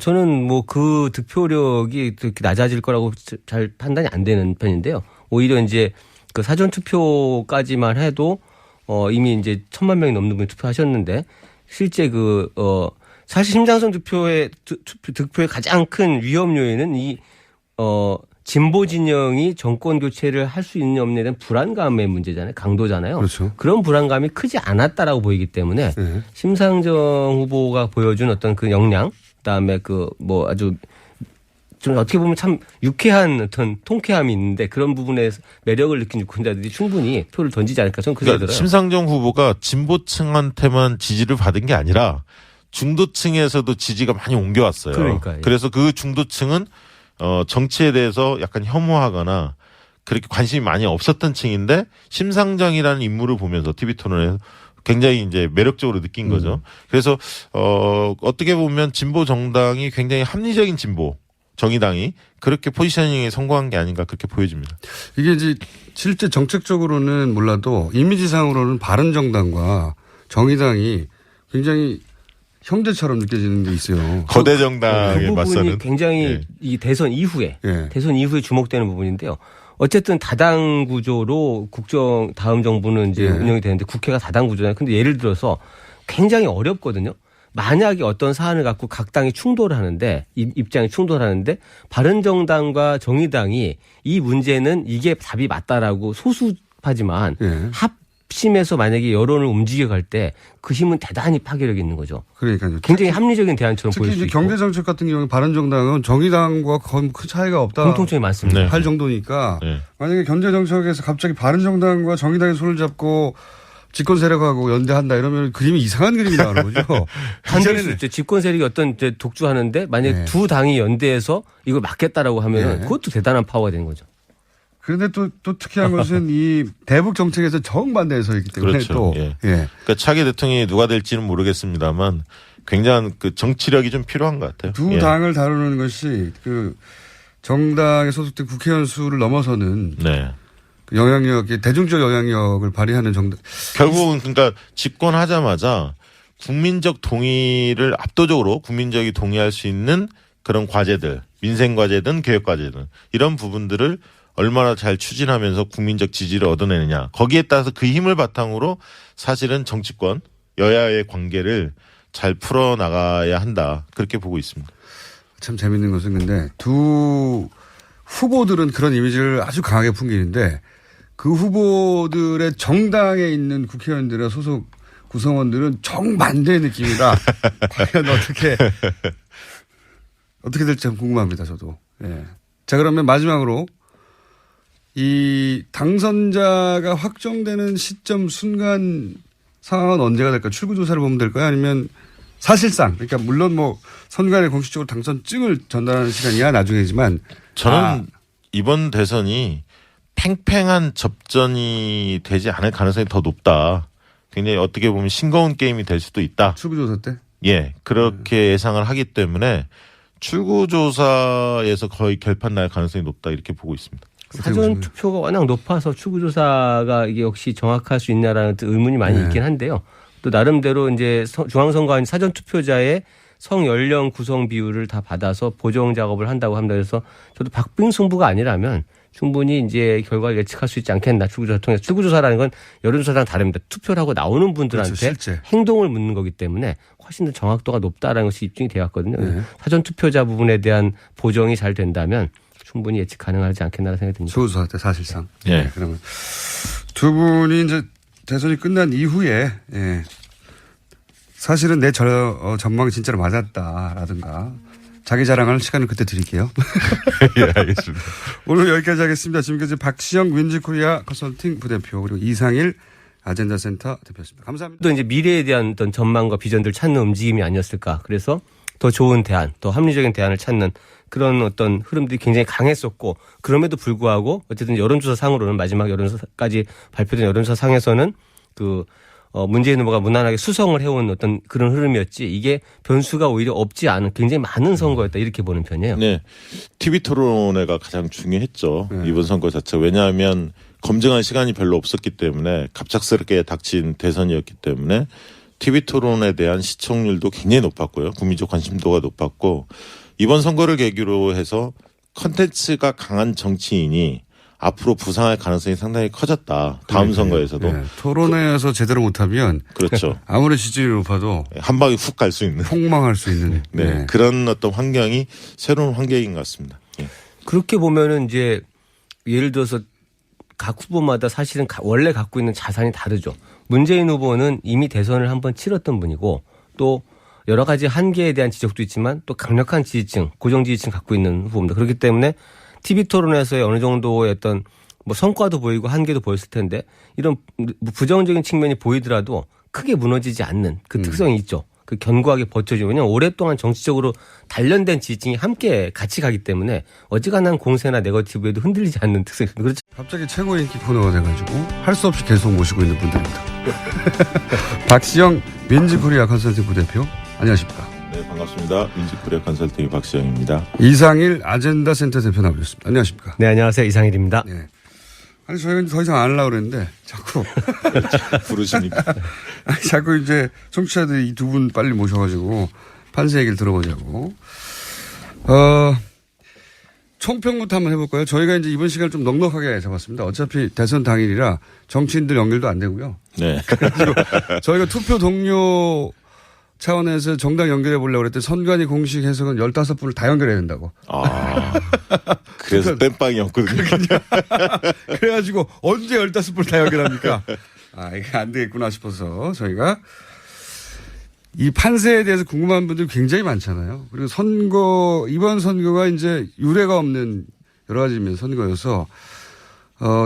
저는 뭐 그 득표력이 그렇게 낮아질 거라고 잘 판단이 안 되는 편인데요. 오히려 이제 그 사전 투표까지만 해도 이미 이제 1,000만 명이 넘는 분이 투표하셨는데 실제 사실 심상정 득표의 가장 큰 위험 요인은 진보 진영이 정권 교체를 할 수 있는 없느냐에 대한 불안감의 문제잖아요. 강도잖아요.
그렇죠.
그런 불안감이 크지 않았다라고 보이기 때문에 심상정 후보가 보여준 어떤 그 역량, 그다음에 아주 좀 어떻게 보면 참 유쾌한 어떤 통쾌함이 있는데 그런 부분에서 매력을 느낀 유권자들이 충분히 표를 던지지 않을까 저는 그 생각이 들어요.
심상정 후보가 진보층한테만 지지를 받은 게 아니라 중도층에서도 지지가 많이 옮겨왔어요.
그러니까요.
그래서 그 중도층은 정치에 대해서 약간 혐오하거나 그렇게 관심이 많이 없었던 층인데 심상정이라는 인물을 보면서 TV 토론에서 굉장히 이제 매력적으로 느낀 거죠. 그래서 어떻게 보면 진보 정당이 굉장히 합리적인 진보 정의당이 그렇게 포지셔닝에 성공한 게 아닌가 그렇게 보여집니다.
이게 이제 실제 정책적으로는 몰라도 이미지상으로는 바른정당과 정의당이 굉장히 형제처럼 느껴지는 게 있어요.
거대 정당에
그 부분이
맞서는.
굉장히 이 대선 이후에 주목되는 부분인데요. 어쨌든 다당 구조로 다음 정부는 이제 운영이 되는데 국회가 다당 구조잖아요. 근데 예를 들어서 굉장히 어렵거든요. 만약에 어떤 사안을 갖고 각 당이 충돌을 하는데 입장이 충돌하는데 바른정당과 정의당이 이 문제는 이게 답이 맞다라고 소수하지만 합심해서 만약에 여론을 움직여갈 때 그 힘은 대단히 파괴력이 있는 거죠.
그러니까요.
굉장히 합리적인 대안처럼 보일
특히
수
이제
있고.
경제정책 같은 경우는 바른정당은 정의당과 큰 차이가 없다.
공통점이 많습니다.
할 정도니까 만약에 경제정책에서 갑자기 바른정당과 정의당이 손을 잡고 집권 세력하고 연대한다 이러면 그림이 이상한 그림이 나오는 거죠.
반대일 수 있죠. 집권 세력이 어떤 이제 독주하는데 만약에
네.
두 당이 연대해서 이걸 막겠다라고 하면
네.
그것도 대단한 파워가 되는 거죠.
그런데 또 특이한 것은 이 대북 정책에서 정반대에 서 있기 때문에
그렇죠.
또
예.
예.
그러니까 차기 대통령이 누가 될지는 모르겠습니다만 굉장한 그 정치력이 좀 필요한 것 같아요.
두
예.
당을 다루는 것이 그 정당에 소속된 국회의원 수를 넘어서는
네.
그 영향력이 대중적 영향력을 발휘하는 정당.
결국은 그러니까 집권하자마자 국민적 동의를 압도적으로 국민적이 동의할 수 있는 그런 과제들, 민생 과제든 개혁 과제든 이런 부분들을 얼마나 잘 추진하면서 국민적 지지를 얻어내느냐. 거기에 따라서 그 힘을 바탕으로 사실은 정치권, 여야의 관계를 잘 풀어나가야 한다. 그렇게 보고 있습니다.
참 재밌는 것은 근데 두 후보들은 그런 이미지를 아주 강하게 풍기는데 그 후보들의 정당에 있는 국회의원들의 소속 구성원들은 정반대의 느낌이라 과연 어떻게 될지 참 궁금합니다. 저도. 예. 자 그러면 마지막으로 이 당선자가 확정되는 시점 순간 상황은 언제가 될까요? 출구조사를 보면 될까요? 아니면 사실상 그러니까 물론 뭐 선관위 공식적으로 당선증을 전달하는 시간이야 나중이지만
저는 이번 대선이 팽팽한 접전이 되지 않을 가능성이 더 높다. 굉장히 어떻게 보면 싱거운 게임이 될 수도 있다.
출구조사 때?
예, 그렇게 예상을 하기 때문에 출구조사에서 거의 결판 날 가능성이 높다 이렇게 보고 있습니다.
사전 투표가 워낙 높아서 출구조사가 이게 역시 정확할 수 있냐라는 의문이 많이
네.
있긴 한데요. 또 나름대로 이제 중앙선관위 사전 투표자의 성 연령 구성 비율을 다 받아서 보정 작업을 한다고 합니다. 그래서 저도 박빙승부가 아니라면 충분히 이제 결과를 예측할 수 있지 않겠나. 출구조사 통해서. 출구조사라는 건 여론조사랑 다릅니다. 투표를 하고 나오는 분들한테
그렇죠, 실제.
행동을 묻는 거기 때문에 훨씬 더 정확도가 높다라는 것이 입증이 되어 왔거든요.
네.
사전 투표자 부분에 대한 보정이 잘 된다면 충분히 예측 가능하지 않겠나라는 생각이 듭니다.
출구조사 때 사실상.
예.
네, 그러면 두 분이 이제 대선이 끝난 이후에 예. 사실은 내 전망이 진짜로 맞았다라든가 자기 자랑하는 시간을 그때 드릴게요.
예, 알겠습니다.
오늘 여기까지 하겠습니다. 지금까지 박시영 윈지코리아 컨설팅 부대표 그리고 이상일 아젠다센터 대표였습니다. 감사합니다.
또 이제 미래에 대한 어떤 전망과 비전들 찾는 움직임이 아니었을까. 그래서 더 좋은 대안, 더 합리적인 대안을 찾는 그런 어떤 흐름들이 굉장히 강했었고 그럼에도 불구하고 어쨌든 여론조사 상으로는 마지막 여론조사까지 발표된 여론조사 상에서는 문재인 후보가 무난하게 수성을 해온 어떤 그런 흐름이었지 이게 변수가 오히려 없지 않은 굉장히 많은 선거였다 이렇게 보는 편이에요.
네. TV 토론회가 가장 중요했죠. 이번 선거 자체. 왜냐하면 검증할 시간이 별로 없었기 때문에 갑작스럽게 닥친 대선이었기 때문에 TV 토론에 대한 시청률도 굉장히 높았고요. 국민적 관심도가 높았고 이번 선거를 계기로 해서 컨텐츠가 강한 정치인이 앞으로 부상할 가능성이 상당히 커졌다. 다음 선거에서도.
네. 토론회에서 제대로 못하면
그렇죠.
아무리 지지율이 높아도
한 방에 훅 갈 수 있는.
폭망할 수 있는.
네.
네.
그런 어떤 환경이 새로운 환경인 것 같습니다. 예.
그렇게 보면은 이제 예를 들어서 각 후보마다 사실은 원래 갖고 있는 자산이 다르죠. 문재인 후보는 이미 대선을 한번 치렀던 분이고 또 여러 가지 한계에 대한 지적도 있지만 또 강력한 지지층, 고정 지지층 갖고 있는 후보입니다. 그렇기 때문에 TV 토론에서의 어느 정도의 어떤 뭐 성과도 보이고 한계도 보였을 텐데 이런 부정적인 측면이 보이더라도 크게 무너지지 않는 그 특성이 있죠. 그 견고하게 버텨주고 왜냐하면 오랫동안 정치적으로 단련된 지지층이 함께 같이 가기 때문에 어지간한 공세나 네거티브에도 흔들리지 않는 특성이 있습니다. 그렇죠.
갑자기 최고 인기 코너가 돼가지고 할 수 없이 계속 모시고 있는 분들입니다. 박시영 민지코리아 컨설팅 부대표 안녕하십니까.
네, 반갑습니다. 민지코리아 컨설팅의 박시영입니다.
이상일 아젠다 센터 대표 나오셨습니다. 안녕하십니까.
네, 안녕하세요. 이상일입니다.
네. 아니 저희가 더 이상 안 하려고 그랬는데 자꾸
부르시니까.
아니, 자꾸 이제 청취자들이 이 두 분 빨리 모셔가지고 판세 얘기를 들어보자고. 총평부터 한번 해볼까요? 저희가 이제 이번 시간을 좀 넉넉하게 잡았습니다. 어차피 대선 당일이라 정치인들 연결도 안 되고요.
네.
저희가 투표 동료 차원에서 정당 연결해 보려고 그랬더니 선관위 공식 해석은 15분을 다 연결해야 된다고.
아. 그래서 땜빵이었거든요.
그래가지고 언제 15분을 다 연결합니까? 아, 이게 안 되겠구나 싶어서 저희가 이 판세에 대해서 궁금한 분들이 굉장히 많잖아요. 그리고 이번 선거가 이제 유례가 없는 여러 가지 선거여서,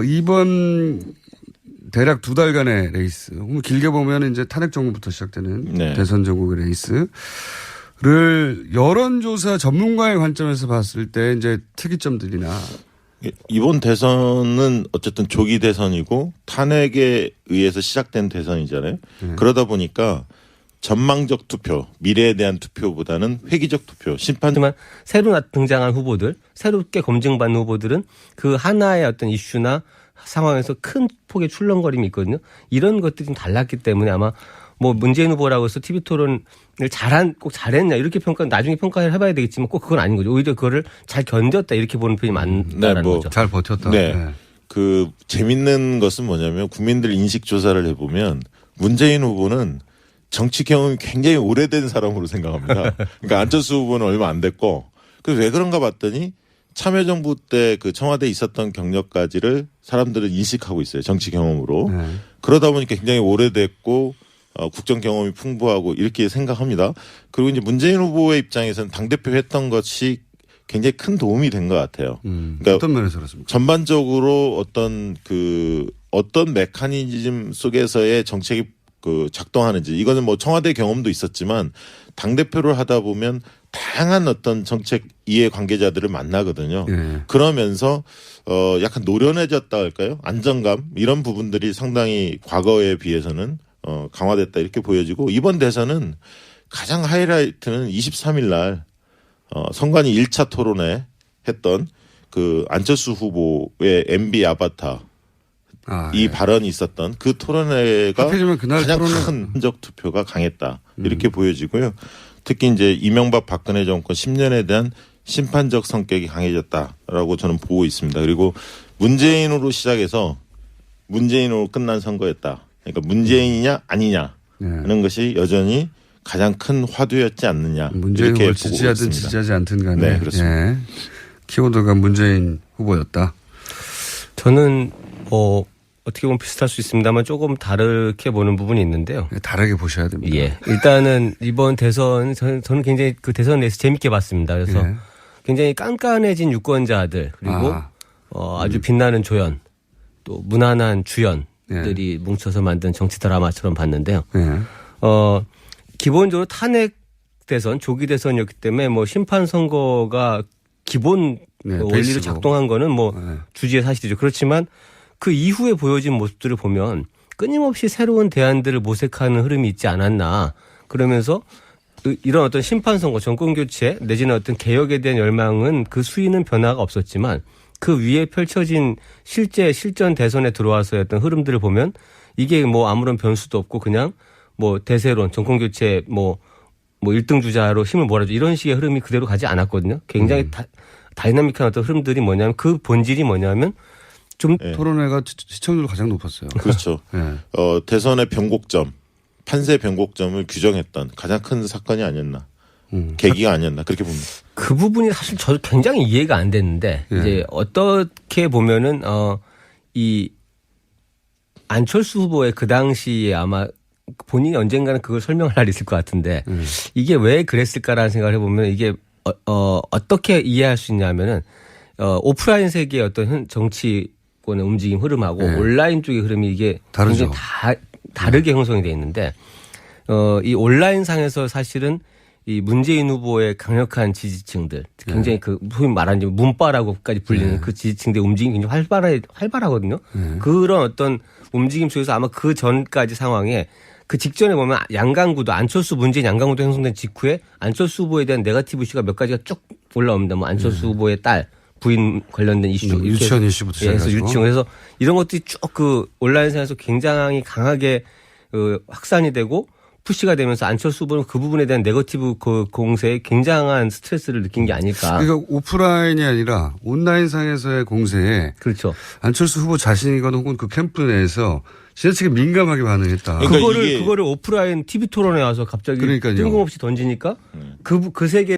이번 대략 2달간의 레이스. 길게 보면 이제 탄핵 정부부터 시작되는
네.
대선 전국의 레이스를 여론조사 전문가의 관점에서 봤을 때 이제 특이점들이나
이번 대선은 어쨌든 조기 대선이고 탄핵에 의해서 시작된 대선이잖아요. 그러다 보니까 전망적 투표, 미래에 대한 투표보다는 획기적 투표, 심판.
하지만 새로 등장한 후보들, 새롭게 검증받는 후보들은 그 하나의 어떤 이슈나 상황에서 큰 폭의 출렁거림이 있거든요. 이런 것들이 좀 달랐기 때문에 아마 뭐 문재인 후보라고 해서 TV 토론을 꼭 잘했냐 이렇게 나중에 평가를 해봐야 되겠지만 꼭 그건 아닌 거죠. 오히려 그거를 잘 견뎠다 이렇게 보는 편이 많다는 거죠.
잘 버텼다.
네. 그 재밌는 것은 뭐냐면 국민들 인식 조사를 해보면 문재인 후보는 정치 경험이 굉장히 오래된 사람으로 생각합니다. 그러니까 안철수 후보는 얼마 안 됐고 그래서 왜 그런가 봤더니 참여정부 때 그 청와대에 있었던 경력까지를 사람들은 인식하고 있어요. 정치 경험으로. 그러다 보니까 굉장히 오래됐고 국정 경험이 풍부하고 이렇게 생각합니다. 그리고 이제 문재인 후보의 입장에서는 당대표 했던 것이 굉장히 큰 도움이 된 것 같아요. 그러니까
어떤 면에서 그렇습니까?
전반적으로 어떤 메커니즘 속에서의 정책이 작동하는지 이거는 뭐 청와대 경험도 있었지만 당대표를 하다 보면 다양한 어떤 정책 이해 관계자들을 만나거든요. 그러면서 약간 노련해졌다 할까요? 안정감 이런 부분들이 상당히 과거에 비해서는 강화됐다 이렇게 보여지고 이번 대선은 가장 하이라이트는 23일 날 선관위 1차 토론회 했던 그 안철수 후보의 MB 아바타 이 발언이 있었던 그 토론회가
하필이면 그날
가장 큰 흔적 투표가 강했다 이렇게 보여지고요. 특히 이제 이명박 박근혜 정권 10년에 대한 심판적 성격이 강해졌다라고 저는 보고 있습니다. 그리고 문재인으로 시작해서 문재인으로 끝난 선거였다. 그러니까 문재인이냐 아니냐 하는 것이 여전히 가장 큰 화두였지 않느냐.
문재인을
이렇게
지지하든
보고 있습니다.
지지하지 않든 간에
네, 그렇습니다.
예. 키워드가 문재인 후보였다.
저는 어떻게 보면 비슷할 수 있습니다만 조금 다르게 보는 부분이 있는데요.
다르게 보셔야 됩니다.
예. 일단은 이번 대선 저는 굉장히 그 대선 레이스 재밌게 봤습니다. 그래서
예.
굉장히 깐깐해진 유권자들 그리고 아주 빛나는 조연 또 무난한 주연들이 뭉쳐서 만든 정치 드라마처럼 봤는데요.
예.
기본적으로 탄핵 대선 조기 대선이었기 때문에 뭐 심판 선거가 기본 원리로
베이스고.
작동한 거는 뭐 주지의 사실이죠. 그렇지만 그 이후에 보여진 모습들을 보면 끊임없이 새로운 대안들을 모색하는 흐름이 있지 않았나. 그러면서 이런 어떤 심판 선거, 정권 교체 내지는 어떤 개혁에 대한 열망은 그 수위는 변화가 없었지만 그 위에 펼쳐진 실전 대선에 들어와서의 어떤 흐름들을 보면 이게 뭐 아무런 변수도 없고 그냥 뭐 대세론, 정권 교체 뭐 1등 주자로 힘을 몰아줘 이런 식의 흐름이 그대로 가지 않았거든요. 굉장히 다이나믹한 어떤 흐름들이 뭐냐면 그 본질이 뭐냐면 좀
토론회가 시청률도 가장 높았어요.
그렇죠. 대선의 변곡점, 판세 변곡점을 규정했던 가장 큰 사건이 아니었나. 계기가 아니었나 그렇게 봅니다.
그 부분이 사실 저도 굉장히 이해가 안 됐는데 이제 어떻게 보면은 이 안철수 후보의 그 당시에 아마 본인이 언젠가는 그걸 설명할 날이 있을 것 같은데 이게 왜 그랬을까라는 생각을 해보면 이게 어떻게 이해할 수 있냐면은 오프라인 세계의 어떤 정치권의 움직임 흐름하고 온라인 쪽의 흐름이 이게
다르죠.
굉장히 다르게 형성이 돼 있는데 이 온라인 상에서 사실은 이 문재인 후보의 강력한 지지층들 굉장히 그 소위 말하는 문바라고까지 불리는 그 지지층들의 움직임이 굉장히 활발하거든요. 그런 어떤 움직임 속에서 아마 그 전까지 상황에 그 직전에 보면 양강구도 안철수 문재인 양강구도 형성된 직후에 안철수 후보에 대한 네거티브 이슈가 몇 가지가 쭉 올라옵니다. 뭐 안철수 후보의 딸 부인 관련된 이슈,
유치원 이슈부터
해서
시작해서
유치원 그래서 이런 것들이 쭉 그 온라인상에서 굉장히 강하게 확산이 되고 푸시가 되면서 안철수 후보는 그 부분에 대한 네거티브 그 공세에 굉장한 스트레스를 느낀 게 아닐까.
그러니까 오프라인이 아니라 온라인상에서의 공세에
그렇죠.
안철수 후보 자신이거나 혹은 그 캠프 내에서 지나치게 민감하게 반응했다.
그러니까
그거를 오프라인 TV 토론에 와서 갑자기
그러니까요.
뜬금없이 던지니까 그 세계